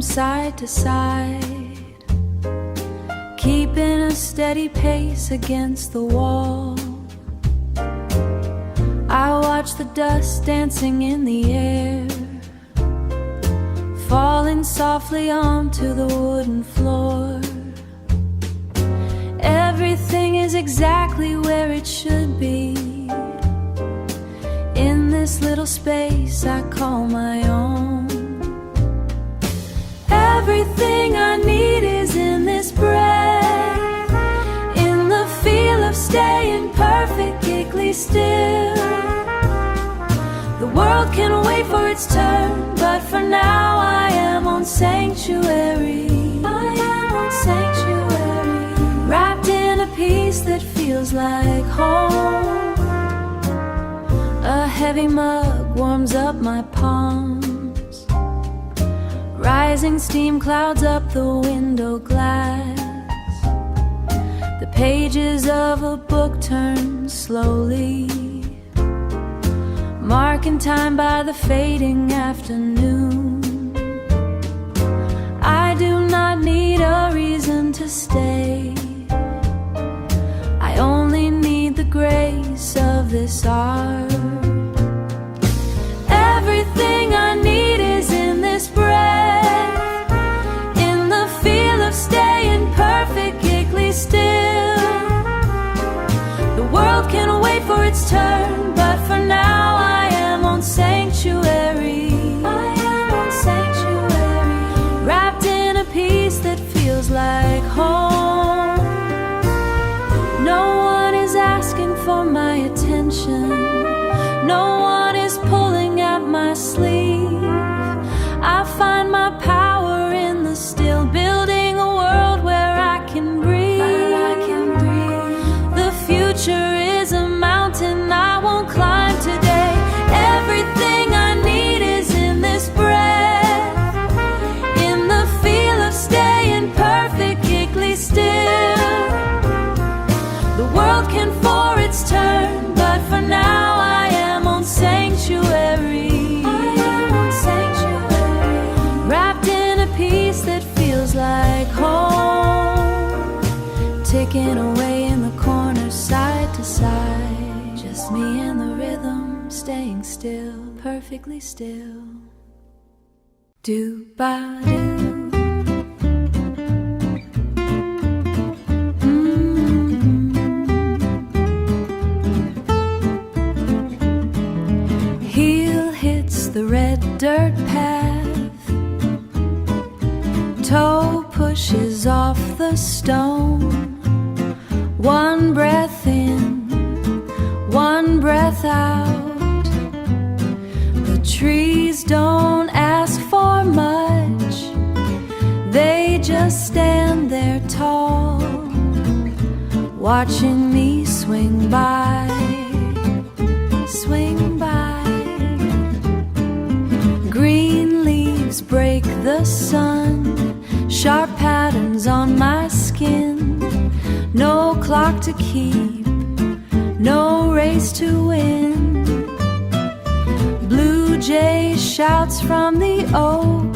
from side to side, keeping a steady pace against the wall. I watch the dust dancing in the air, falling softly onto the wooden floor. Everything is exactly where it should be, in this little space I call my own. Everything I need is in this breath, in the feel of staying perfectly still. The world can wait for its turn, but for now I am on sanctuary. I am on sanctuary, wrapped in a peace that feels like home. A heavy mug warms up my palms, rising steam clouds up the window glass. The pages of a book turn slowly, marking time by the fading afternoon. I do not need a reason to stay, I only need the grace of this art. Everything I need is in this breath, in the feel of staying perfectly still. The world can wait for its turn, but for now I am on sanctuary. I am on sanctuary, wrapped in a peace that feels like home. No one is asking for my attention, no one is pulling at my sleeve. I find my power in the still, building a world where I can breathe. The future is a mountain I won't climb today. Everything I need is in this breath, in the feel of staying perfectly still. The world can for its turn, but for now I am on sanctuary. I am on sanctuary, wrapped in a peace that feels like home. Ticking away in the corners, side to side, just me and the rhythm, staying still, perfectly still. Do-ba-do. The red dirt path, toe pushes off the stone. One breath in, one breath out. The trees don't ask for much, they just stand there tall, watching me swing by, swing by. Green leaves break the sun, sharp patterns on my skin. No clock to keep, no race to win. Blue jay shouts from the oak,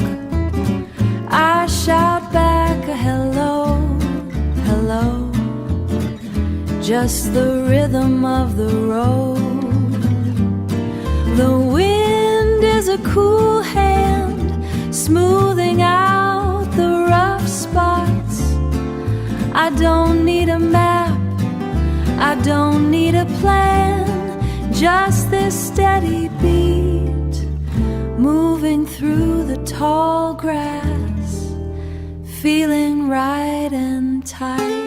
I shout back a hello, hello. Just the rhythm of the road. The wind is a cool hand, smoothing out the rough spots. I don't need a map, I don't need a plan, just this steady beat, moving through the tall grass, feeling right and tight.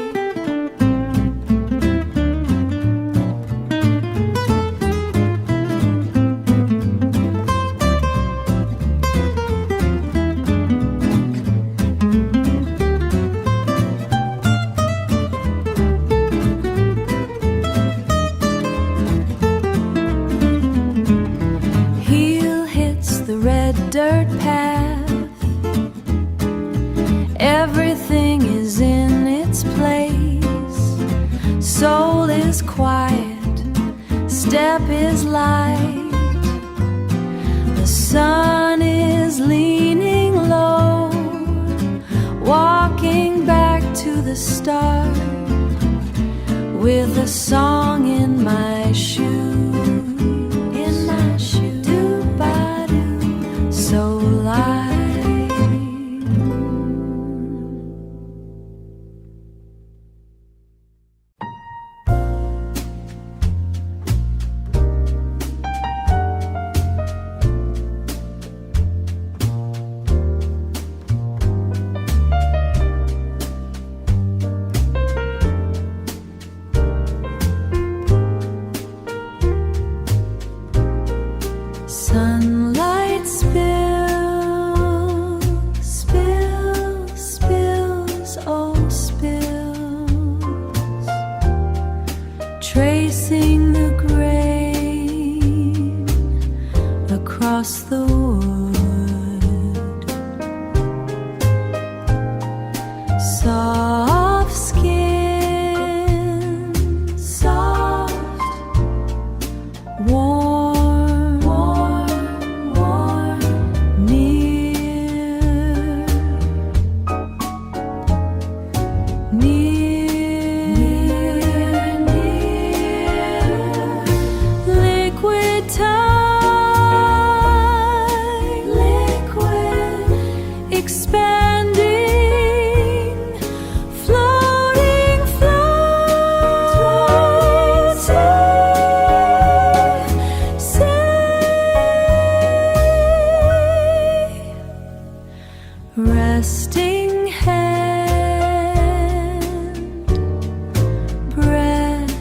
Dirt path, everything is in its place. Soul is quiet, step is light. The sun is leaning low, start with a song in my shoe. Do-ba-do, so light. Sunlight spills, spills, spills, oh spills, tracing the grain across the wood. Soft skin, soft, warm. Resting hand, breath,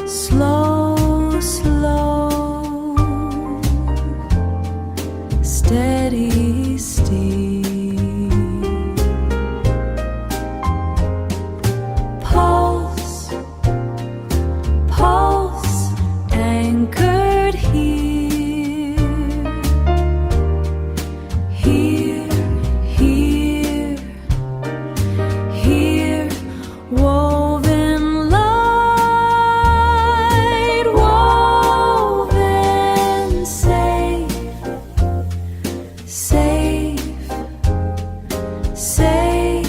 slow, slow, steady, steep, pulse, pulse, anchored here. Woven light, woven safe, safe, safe,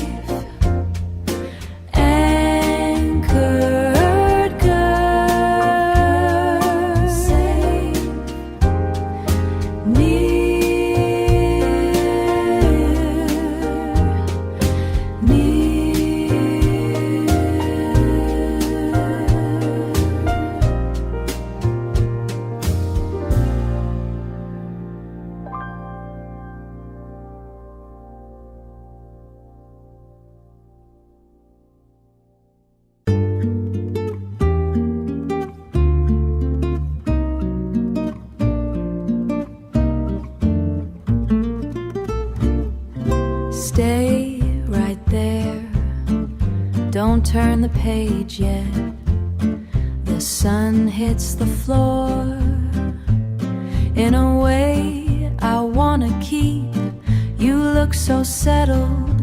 anchored girl, safe, near, near. Stay right there, don't turn the page yet. The sun hits the floor in a way I wanna keep. You look so settled,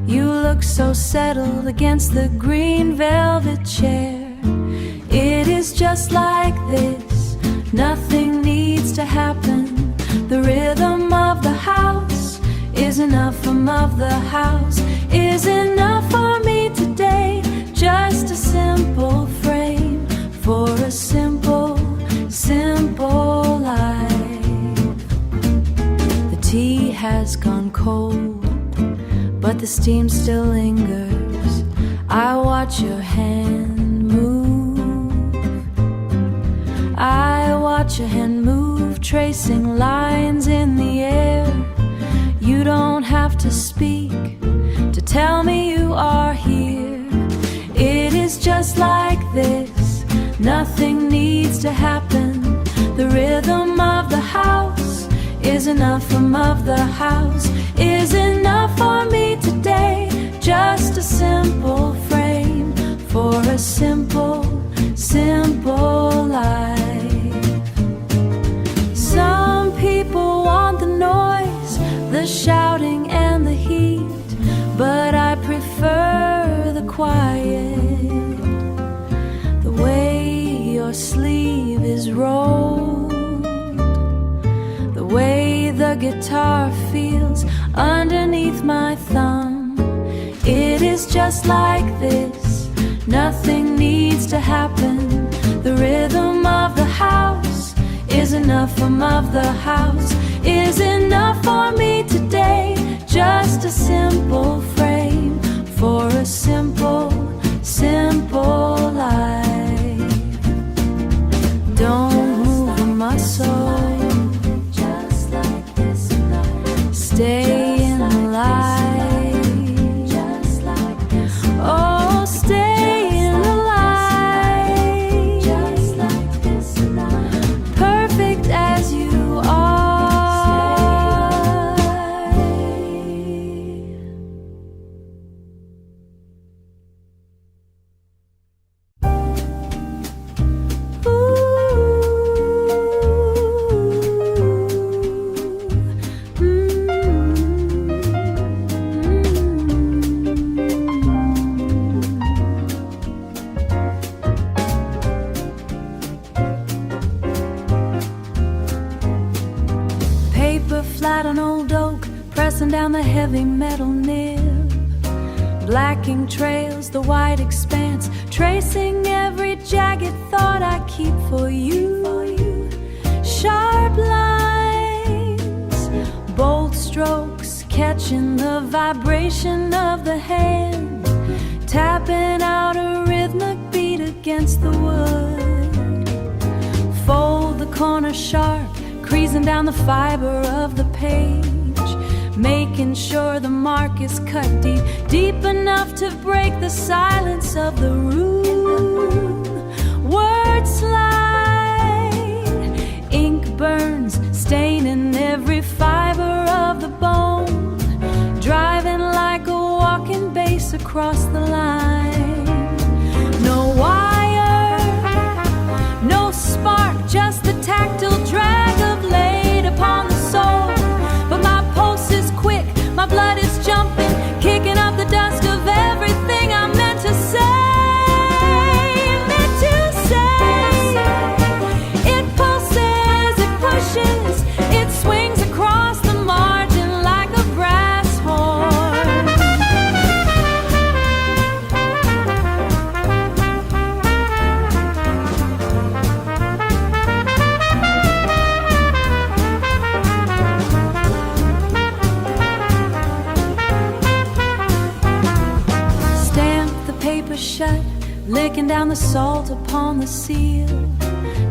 you look so settled against the green velvet chair. It is just like this, nothing needs to happen. The rhythm of the house is enough of the house is enough for me today. Just a simple frame for a simple, simple life. The tea has gone cold, but the steam still lingers. I watch your hand move, I watch your hand move, tracing lines in the air. You don't have to speak to tell me you are here. It is just like this, nothing needs to happen. The rhythm of the house is enough of the house is enough for me today. Just a simple frame for a simple, simple life. Some people want the noise, the shouting and the heat, but I prefer the quiet. The way your sleeve is rolled, the way the guitar feels underneath my thumb. is just like this. Nothing needs to happen. The rhythm of the house is enough. Of the house is enough for me today. Just a simple frame for a simple, simple life. Don't move a muscle. Just like this. Stay in the light. Just like this. Oh, stay in the light. Just like this. Perfect as you are. Flat on old oak, pressing down the heavy metal nib. Blacking trails, the wide expanse, tracing every jagged thought I keep for you. Sharp lines, bold strokes, catching the vibration of the hand, tapping out a rhythmic beat against the wood. Fold the corner sharp, creasing down the fiber of the page, making sure the mark is cut deep, deep enough to break the silence of the room. Words slide, ink burns, staining every fiber of the bone, driving like a walking bass across the line. No wire, no spark, just the tactile drag of laid upon the soul. But my pulse is quick, my blood is jumping, kicking up the dust of everything I meant to say. Meant to say. It pulses, it pushes, it swings across the margin like a brass horn. Shut, licking down the salt upon the seal,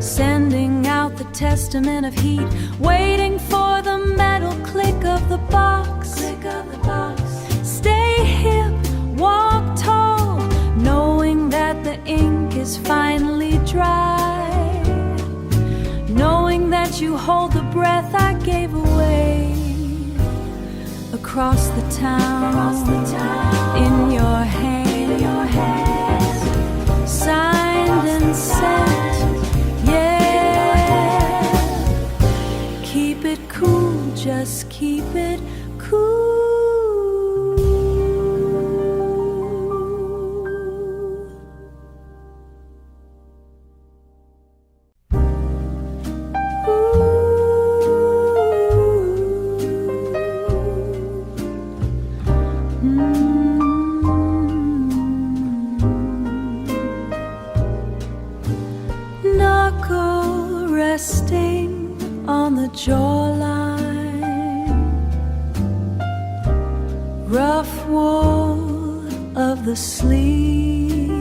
sending out the testament of heat, waiting for the metal click of the box. Click of the box. Stay hip, walk tall, knowing that the ink is finally dry, knowing that you hold the breath I gave away across the town, in your hand. Signed and sent, yeah. Keep it cool, just keep it cool. Resting on the jawline, rough wool of the sleeve,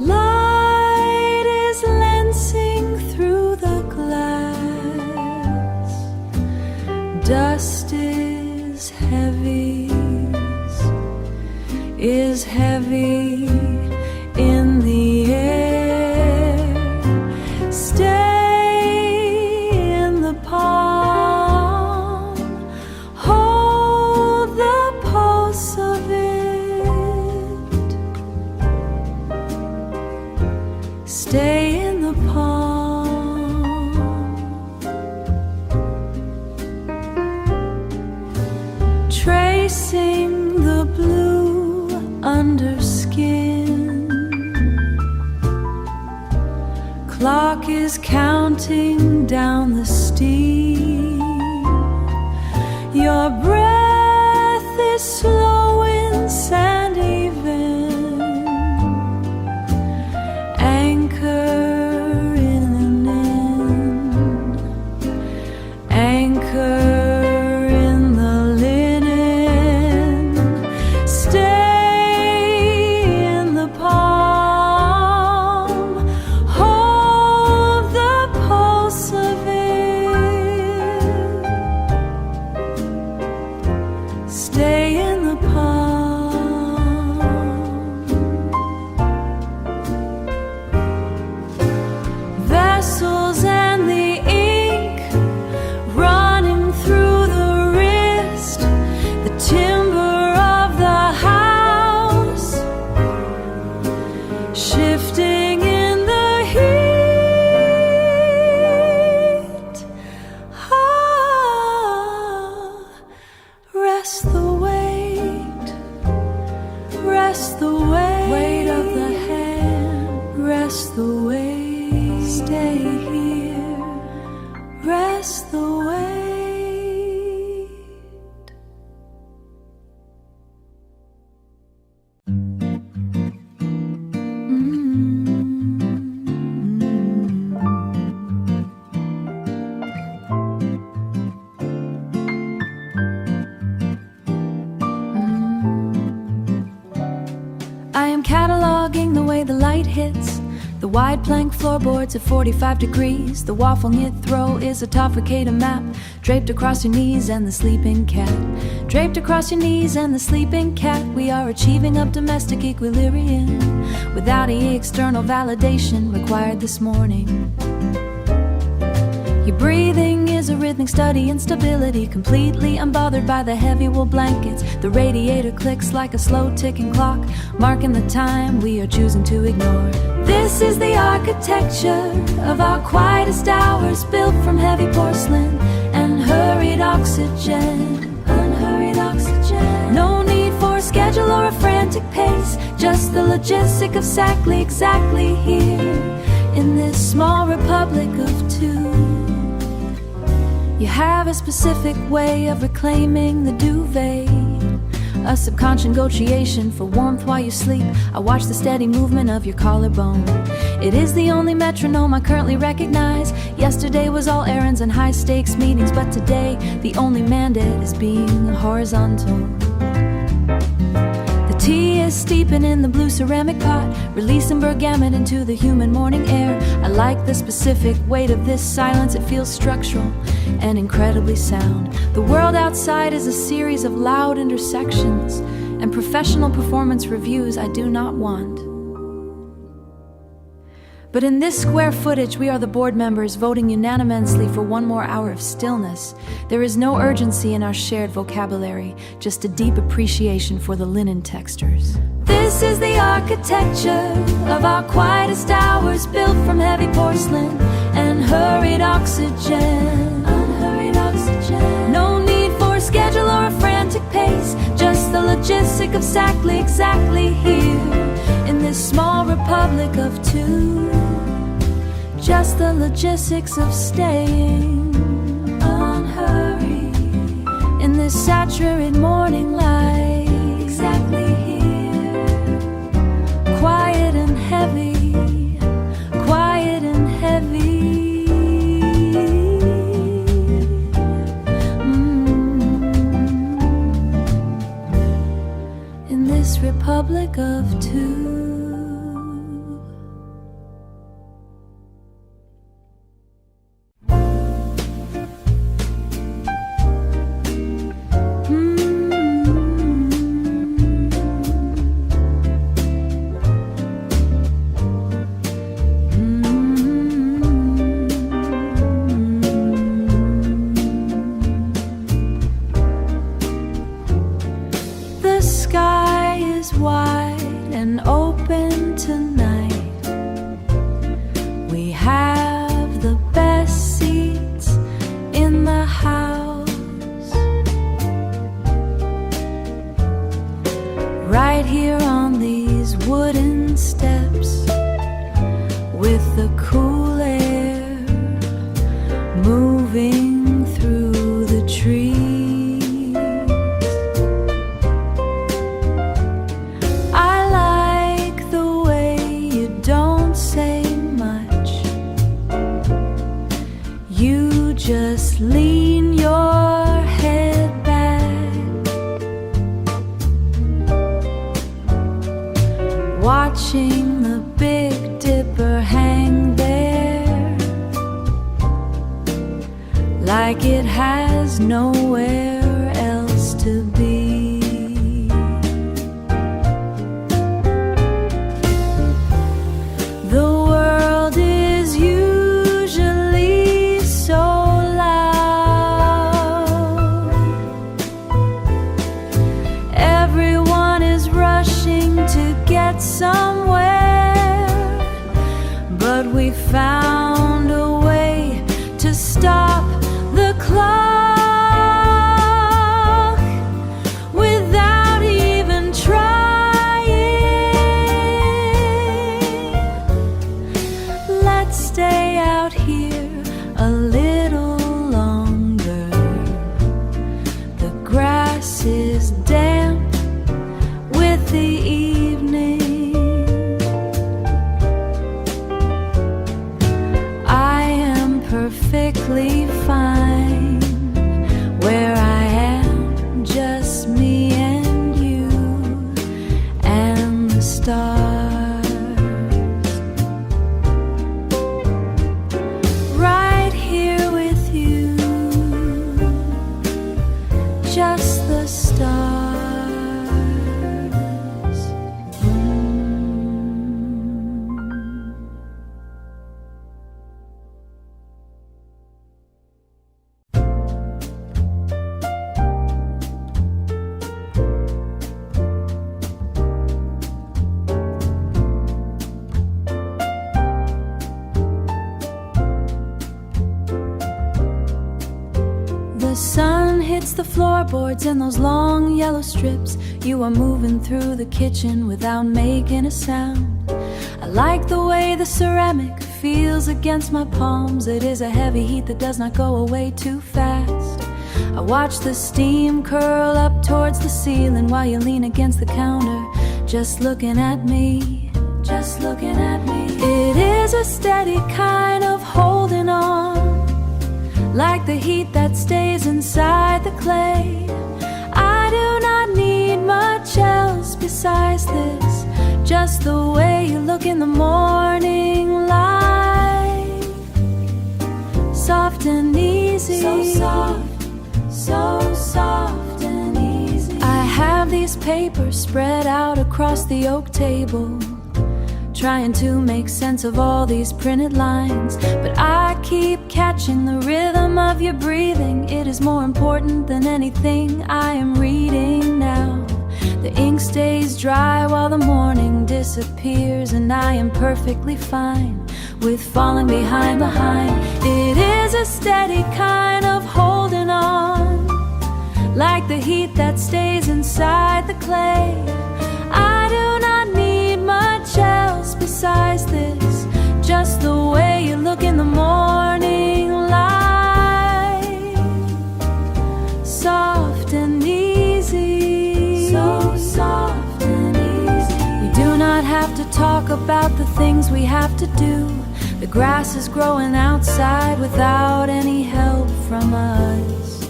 light is lancing through the glass, dust is heavy in the air. Stay in the palm. Tracing the blue underskin. Clock is counting down the steam. Your breath is slowing rest the weight. I am cataloging the way the light hits the wide plank floorboards at 45 degrees. The waffle knit throw is a Tofficata map, draped across your knees and the sleeping cat. Draped across your knees and the sleeping cat. We are achieving up domestic equilibrium without any external validation required this morning. Your breathing is a rhythmic study in stability, completely unbothered by the heavy wool blankets. The radiator clicks like a slow ticking clock, marking the time we are choosing to ignore. This is the architecture of our quietest hours, built from heavy porcelain and hurried oxygen. Unhurried oxygen. No need for a schedule or a frantic pace, just the logistic of exactly here in this small republic of two. You have a specific way of reclaiming the duvet, a subconscious negotiation for warmth while you sleep. I watch the steady movement of your collarbone. It is the only metronome I currently recognize. Yesterday was all errands and high-stakes meetings, but today the only mandate is being horizontal. The tea is steeping in the blue ceramic pot, releasing bergamot into the humid morning air. I like the specific weight of this silence. It feels structural and incredibly sound. The world outside is a series of loud intersections and professional performance reviews I do not want. But in this square footage, we are the board members voting unanimously for one more hour of stillness. There is no urgency in our shared vocabulary, just a deep appreciation for the linen textures. This is the architecture of our quietest hours, built from heavy porcelain and hurried oxygen. Unhurried oxygen. No need for a schedule or a frantic pace, just the logistic of exactly here in this small republic of two. Just the logistics of staying unhurried in this saturated morning light. Exactly here, quiet and heavy, quiet and heavy. In this republic of two. Right here on these wooden steps, with the cool air moving through the trees. I like the way you don't say much. You just lean your head back, watching the Big Dipper hang there like it has nowhere else to be. The world is usually so loud. Everyone is rushing to get somewhere, but we found a way to stop the clock perfectly fine where I am, just me and you and the stars. Right here with you, just the stars. The sun hits the floorboards in those long yellow strips. You are moving through the kitchen without making a sound. I like the way the ceramic feels against my palms. It is a heavy heat that does not go away too fast. I watch the steam curl up towards the ceiling while you lean against the counter, just looking at me, just looking at me. It is a steady kind of holding on, like the heat that stays inside the clay. I do not need much else besides this, just the way you look in the morning light. Soft and easy, so soft, so soft and easy. I have these papers spread out across the oak table, trying to make sense of all these printed lines, but I keep catching the rhythm of your breathing. It is more important than anything I am reading now. The ink stays dry while the morning disappears, and I am perfectly fine with falling behind. It is a steady kind of holding on, like the heat that stays inside the clay. I do not need much else besides this, just the way you look in the morning light. Soft and easy, so soft and easy. We do not have to talk about the things we have to do. The grass is growing outside without any help from us.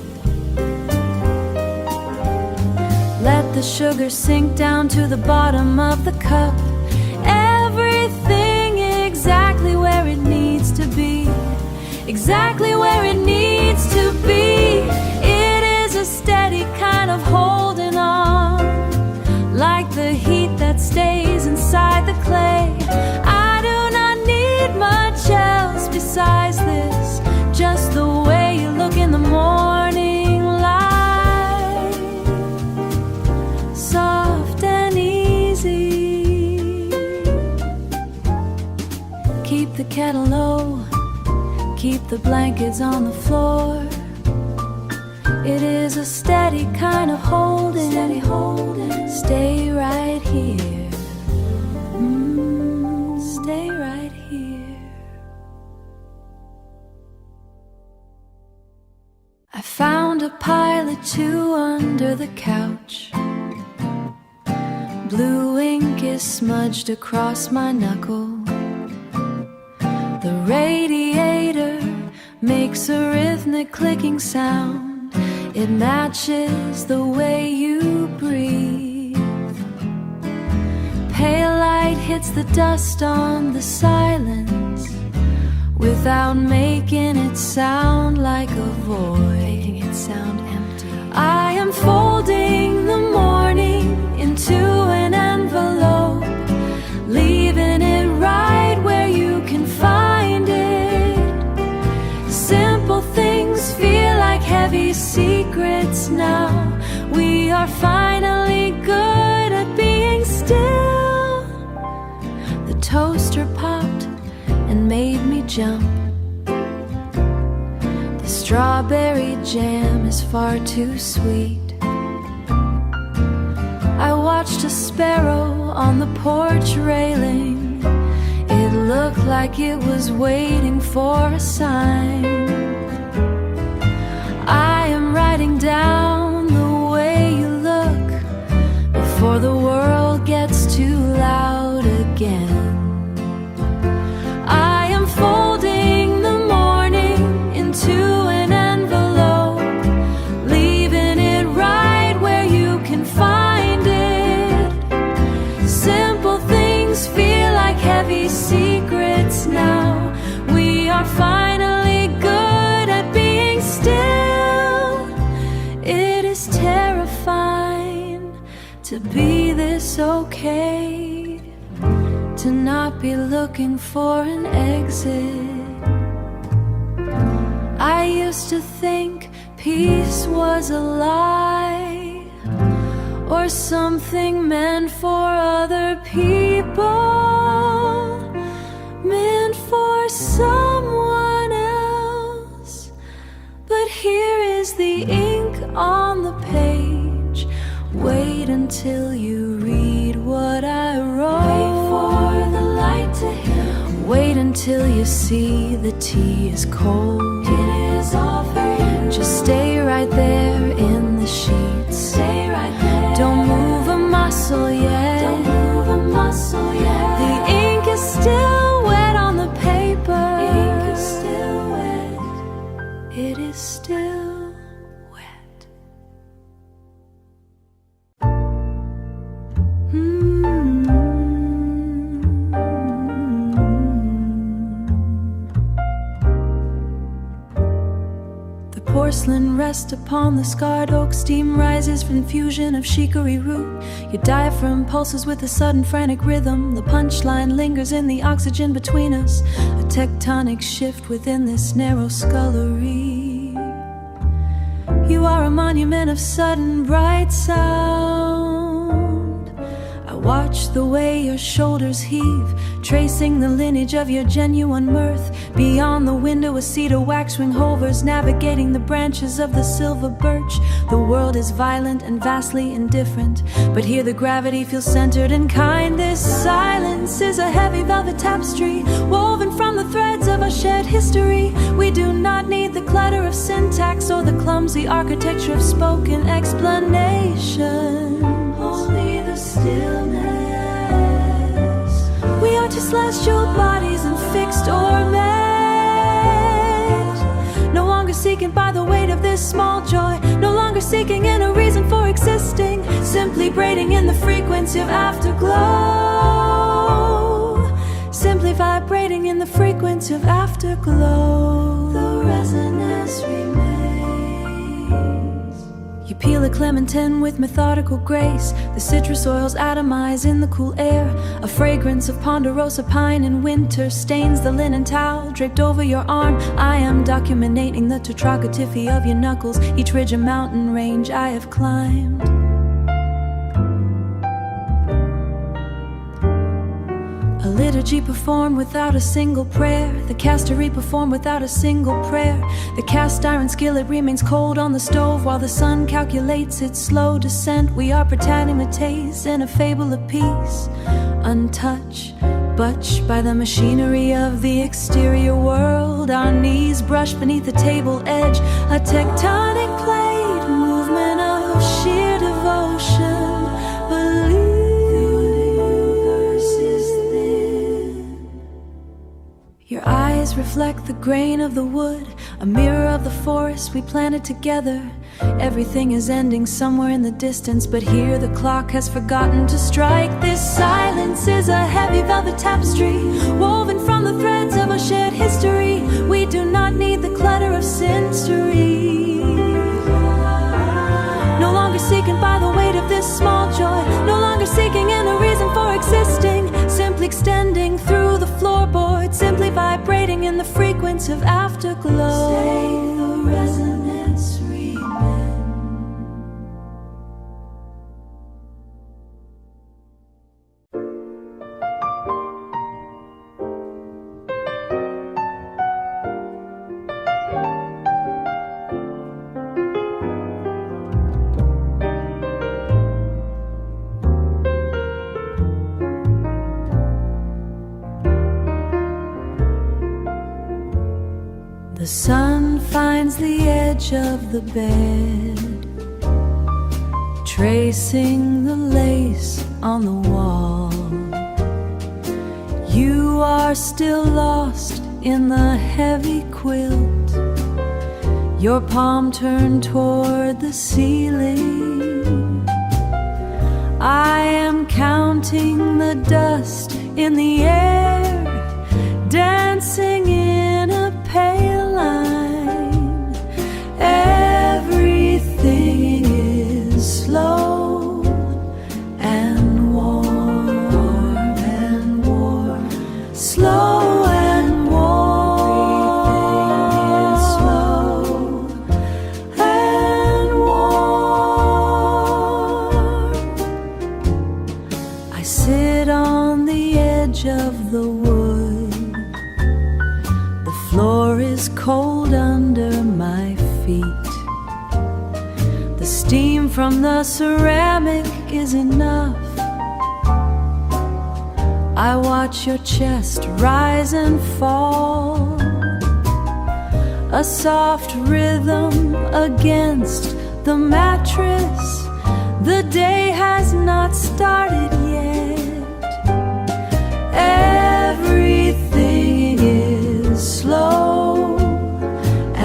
Let the sugar sink down to the bottom of the cup. Everything exactly where it needs to be, exactly where it needs to be. It is a steady kind of holding on, like the heat that stays inside the clay. I do not need much else besides this, just the way you look in the morning light. Soft and easy. Keep the kettle low, keep the blankets on the floor. It is a steady kind of holding, steady holding. Stay right here, stay right here. I found a pile of two under the couch. Blue ink is smudged across my knuckle. The radiator makes a rhythmic clicking sound. It matches the way you breathe. Pale light hits the dust on the silence without making it sound like a void, making it sound empty. I am folding the morning into an envelope, leaving it right where you can find it. Simple things feel like heavy secrets now. We are finally good at being still. The toaster popped and made me jump. The strawberry jam is far too sweet. I watched a sparrow on the porch railing. It looked like it was waiting for a sign. I am writing down the way you look before the world gets too loud again. I am folding the morning to be this okay, to not be looking for an exit. I used to think peace was a lie, or something meant for other people, meant for someone else. But here is the ink on the page. Wait until you read what I wrote. Wait for the light to hit. Wait until you see the tea is cold. It is all for you. Just stay right there in the sheets. Stay right there. Don't move a muscle yet. Don't move a muscle yet. The ink is still wet on the paper. Ink is still wet. It is still wet. Porcelain rests upon the scarred oak. Steam rises from fusion of chicory root. Your diaphragm pulses with a sudden frantic rhythm. The punchline lingers in the oxygen between us. A tectonic shift within this narrow scullery. You are a monument of sudden bright sound. I watch the way your shoulders heave, tracing the lineage of your genuine mirth. Beyond the window a cedar waxwing hovers, navigating the branches of the silver birch. The world is violent and vastly indifferent, but here the gravity feels centered and kind. This silence is a heavy velvet tapestry, woven from the threads of our shared history. We do not need the clutter of syntax or the clumsy architecture of spoken explanation. Only the stillness. We are two celestial bodies and fixed orbit, no longer seeking by the weight of this small joy, no longer seeking in a reason for existing, simply braiding in the frequency of afterglow, simply vibrating in the frequency of afterglow. The resonance remains. You peel a clementine with methodical grace. The citrus oils atomize in the cool air. A fragrance of ponderosa pine in winter stains the linen towel draped over your arm. I am documenting the tetragrammaticity of your knuckles, each ridge a mountain range I have climbed. A liturgy performed without a single prayer. The castery performed without a single prayer. The cast iron skillet remains cold on the stove while the sun calculates its slow descent. We are pretending to taste in a fable of peace, untouched, butched by the machinery of the exterior world. Our knees brush beneath the table edge, a tectonic plate, movement of sheer devotion. Your eyes reflect the grain of the wood, a mirror of the forest we planted together. Everything is ending somewhere in the distance, but here the clock has forgotten to strike. This silence is a heavy velvet tapestry, woven from the threads of a shared history. We do not need the clutter of sensory, no longer seeking by the weight of this small joy, no longer seeking in a reason for existing, simply extending through the floorboard, simply vibrating in the frequency of afterglow. Say the resonance remains. The sun finds the edge of the bed, tracing the lace on the wall. You are still lost in the heavy quilt, your palm turned toward the ceiling. I am counting the dust in the air, dancing in a pale line. Everything is slow, cold under my feet. The steam from the ceramic is enough. I watch your chest rise and fall, a soft rhythm against the mattress. The day has not started yet. Everything is slow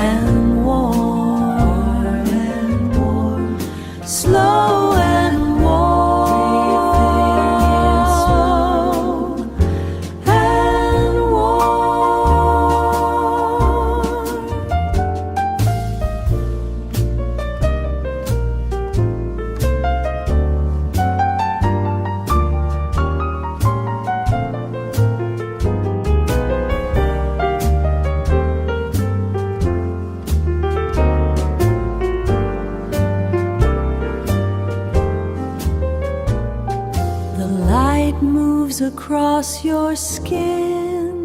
and warm and warm, slow and warm. Across your skin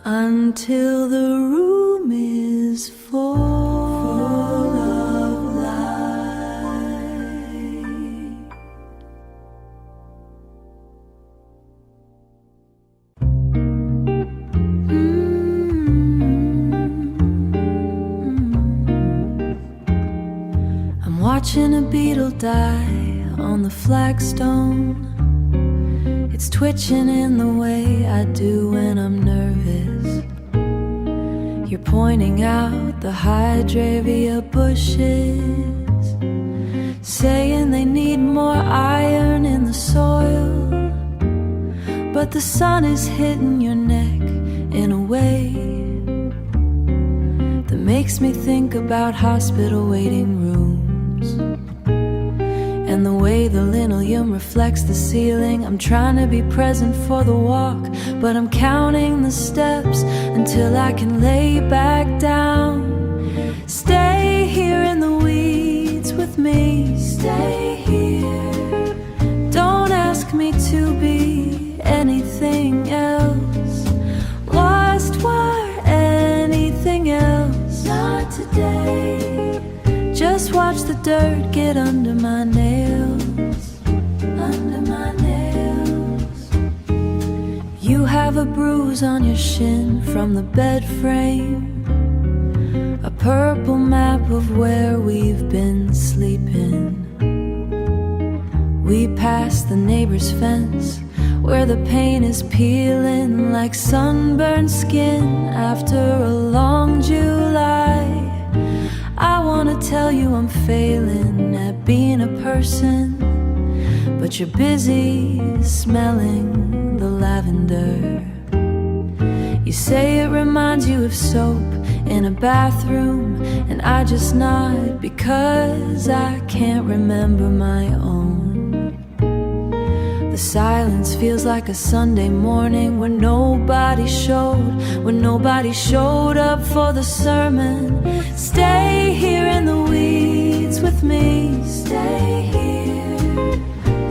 until the room is full of light. I'm watching a beetle die on the flagstone. It's twitching in the way I do when I'm nervous. You're pointing out the hydrangea bushes, saying they need more iron in the soil. But the sun is hitting your neck in a way that makes me think about hospital waiting rooms. And the way the linoleum reflects the ceiling. I'm trying to be present for the walk, but I'm counting the steps until I can lay back down. Stay here in the weeds with me. Stay here. Don't ask me to be anything else. Lost wire, anything else. Not today. Just watch the dirt get under my nails, under my nails. You have a bruise on your shin from the bed frame, a purple map of where we've been sleeping. We passed the neighbor's fence where the paint is peeling like sunburned skin after a long July. I wanna tell you I'm failing at being a person, but you're busy smelling the lavender. You say it reminds you of soap in a bathroom, and I just nod because I can't remember my own. The silence feels like a Sunday morning when nobody showed up for the sermon. Stay here in the weeds with me. Stay here.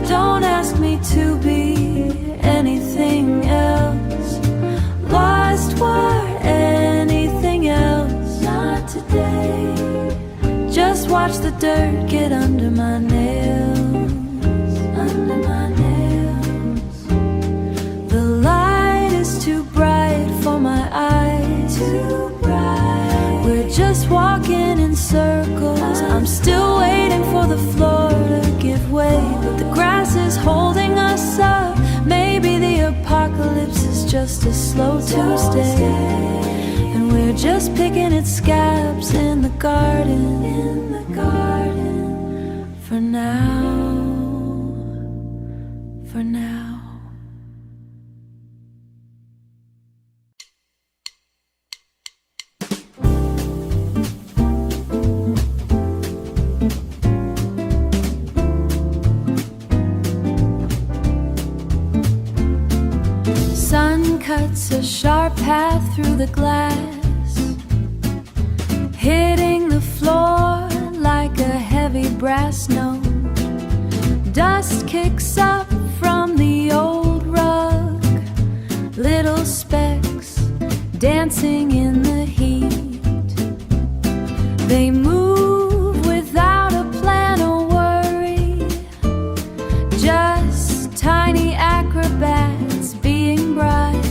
Don't ask me to be anything else. Lost wire, anything else. Not today. Just watch the dirt get under my nails. Under my nails. The light is too bright for my eyes. Too bright. We're just walking in circles. I'm still waiting for the floor to give way, but the grass is holding us up. Maybe the apocalypse is just a slow Tuesday, and we're just picking at scabs in the garden. In the garden. For now. For now. Sun cuts a sharp path through the glass, hitting the floor like a heavy brass note. Dust kicks up from the old rug, little specks dancing in the heat. They move without a plan or worry, just tiny acrobats being bright.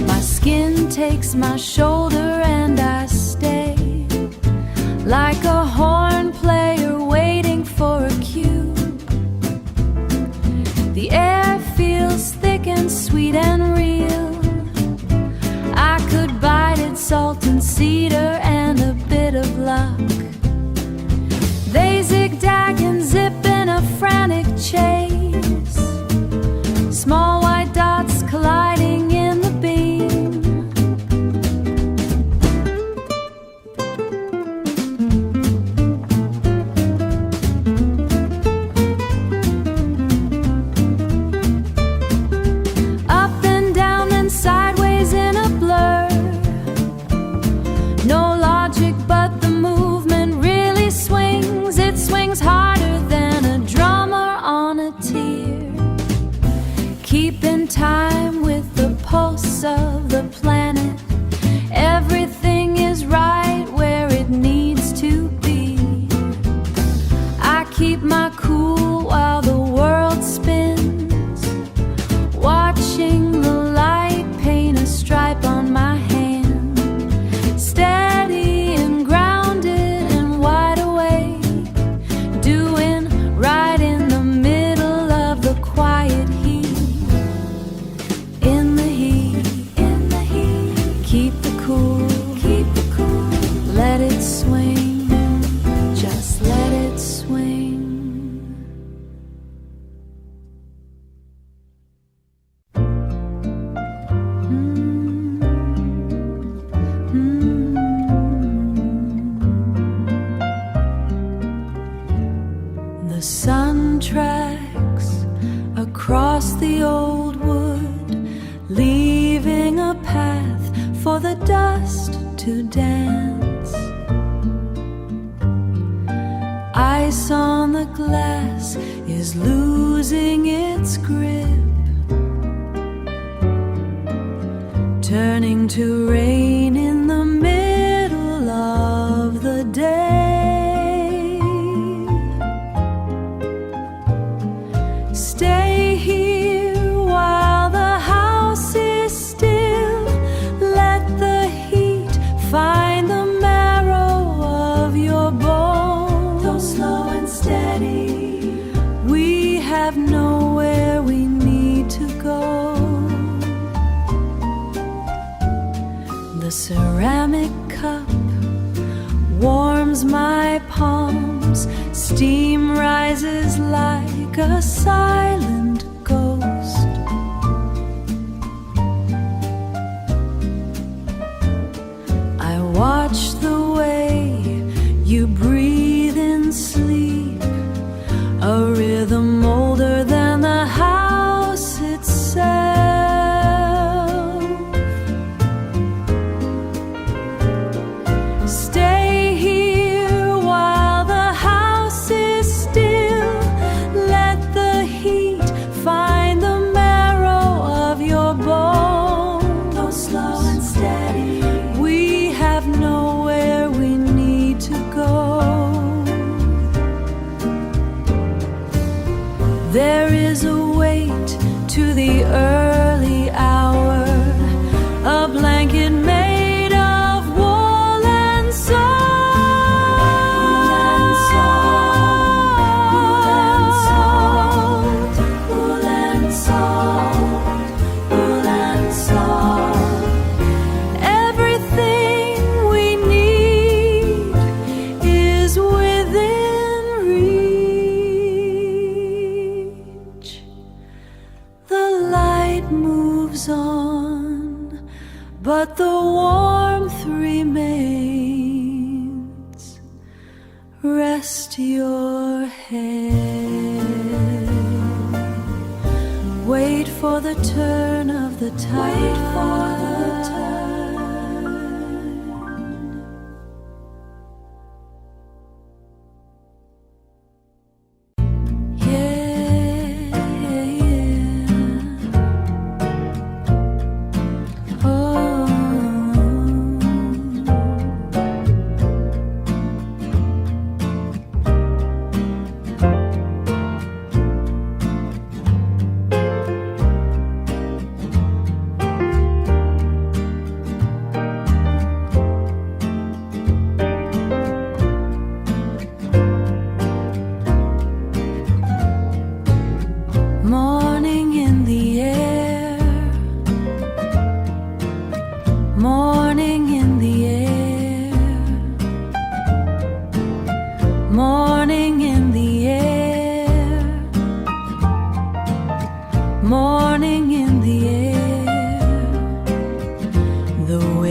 My skin takes my shoulder and I stay like a horn player waiting for a cue. The air feels thick and sweet and real. I could bite it, salt and cedar and a bit of luck. They zigzag and zip in a frantic chase, small white dots colliding in the beam. Up and down and sideways in a blur. No logic, but the movement really swings. It swings harder than a drummer on a tear, keeping time with the pulse of the planet. Everything is right where it needs to be. I keep my cool while the world spins, watching the light paint a stripe on my hand. Steady and grounded and wide awake, doing right in the middle of the quiet heat. In the heat, in the heat, keep the cool, let it swing, just let it swing. The sun tracks across the old wood, leaving a path for the dust to dance. Ice on the glass is losing its grip, turning to rain in the middle of the day. Stay here while the house is still. Let the heat find the marrow of your bones. Though slow and steady, we have nowhere we need to go. The ceramic cup warms my palms. Steam rises like a silent ghost. I watch the way you breathe in sleep, a rhythm older than the house itself. Stay here while the house is still. Let the heat find the marrow of your bones. Though slow and steady, we have nowhere we need to go.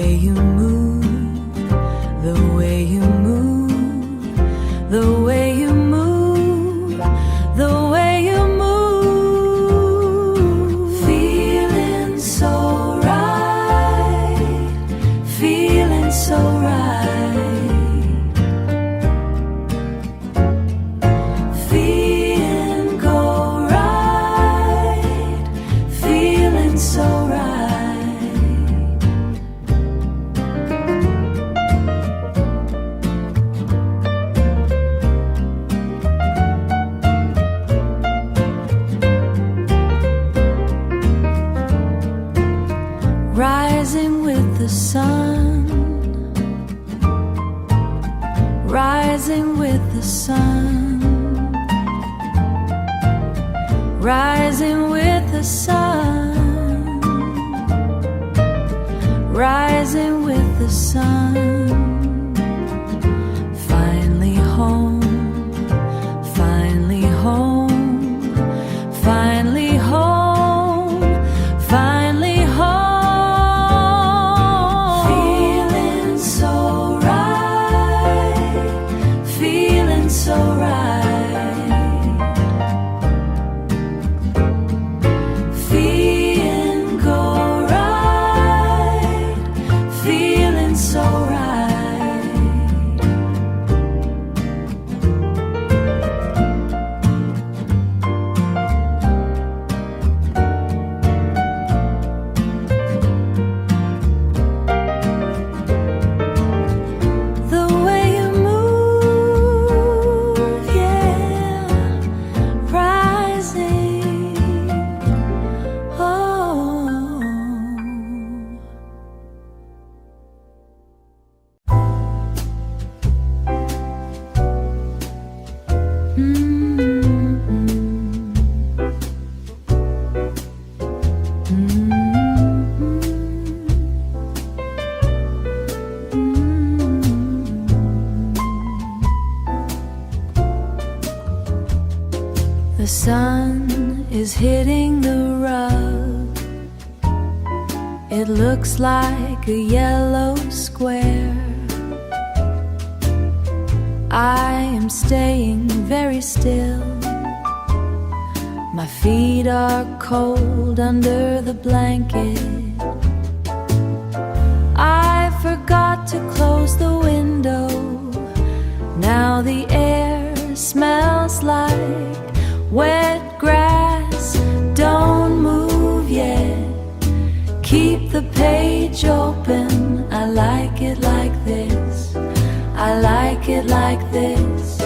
way you move, the way you move, the way you move, the way you move. Feeling so right, feeling so right. Feeling go right, feeling so right. Rising with the sun, rising with the sun, rising with the sun, rising with the sun. Finally home, finally home, finally home, finally home. So right, feeling go right, feeling so right. The way you move, the sun is hitting the rug. It looks like a yellow square. I am staying very still. My feet are cold under the blanket. I forgot to close the window. Now the air smells like wet grass. Don't move yet, keep the page open. I like it like this, I like it like this.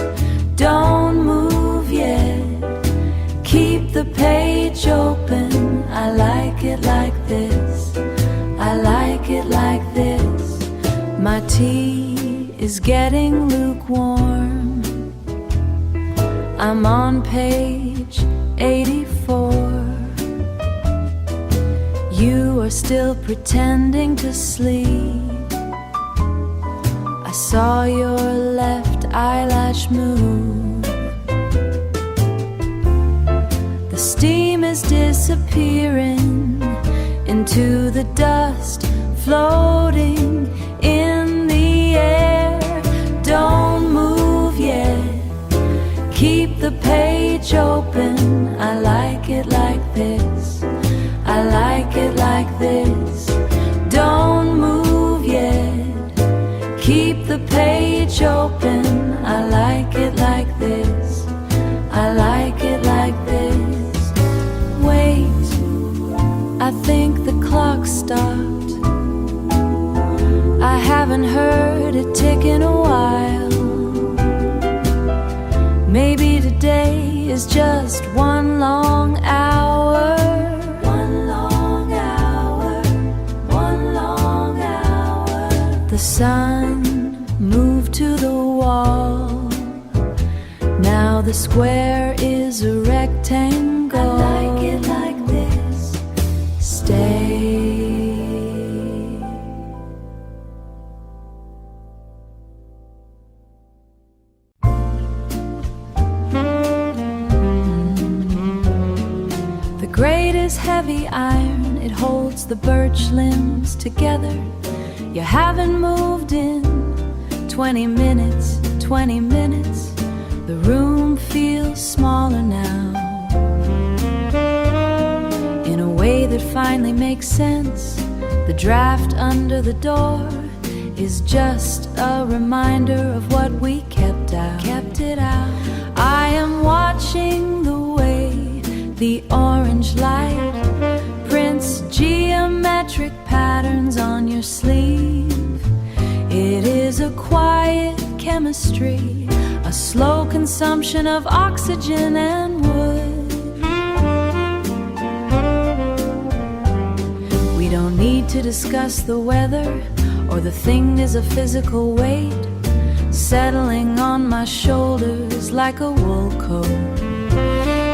Don't move yet, keep the page open. I like it like this, I like it like this. My tea is getting lukewarm. I'm on page 84. You are still pretending to sleep. I saw your left eyelash move. The steam is disappearing into the dust, floating in the air. Don't move yet, keep the page open. I like it like this, I like it like this. Don't move yet, keep the page open. I like it like this, I like it like this. Wait, I think the clock stopped. I haven't heard it tick in a while. Maybe today is just one long hour. One long hour, one long hour. The sun moved to the wall. Now the square is a rectangle. I like it like this. Stay. Grate is heavy iron, it holds the birch limbs together. You haven't moved in 20 minutes, 20 minutes. The room feels smaller now, in a way that finally makes sense. The draft under the door is just a reminder of what we kept out. Kept it out. I am watching the way the orange light prints geometric patterns on your sleeve. It is a quiet chemistry, a slow consumption of oxygen and wood. We don't need to discuss the weather, or the thing is a physical weight settling on my shoulders like a wool coat.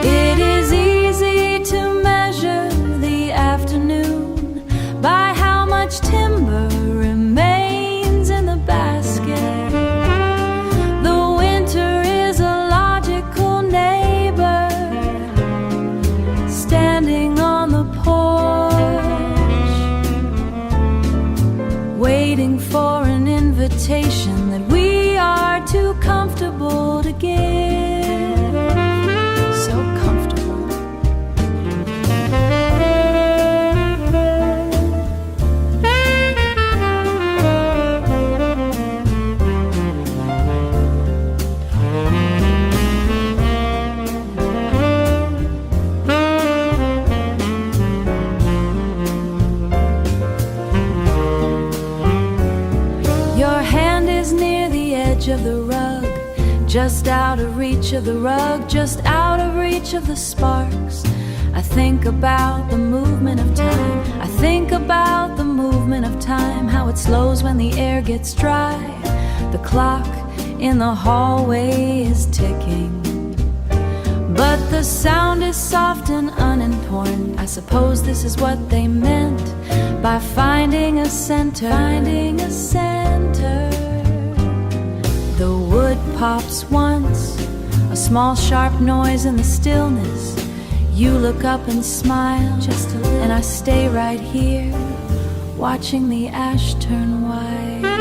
It is easy to measure the afternoon by how much timber remains in the basket. The winter is a logical neighbor, standing on the porch, waiting for an invitation that we are too comfortable to give. So comfortable. Your hand is near the edge of the rug, just out of reach of the rug, just out of reach of the sparks. I think about the movement of time. I think about the movement of time, how it slows when the air gets dry. The clock in the hallway is ticking, but the sound is soft and unimportant. I suppose this is what they meant by finding a center. Finding a center. The wood pops once, a small sharp noise in the stillness. You look up and smile, just a little, and I stay right here, watching the ash turn white.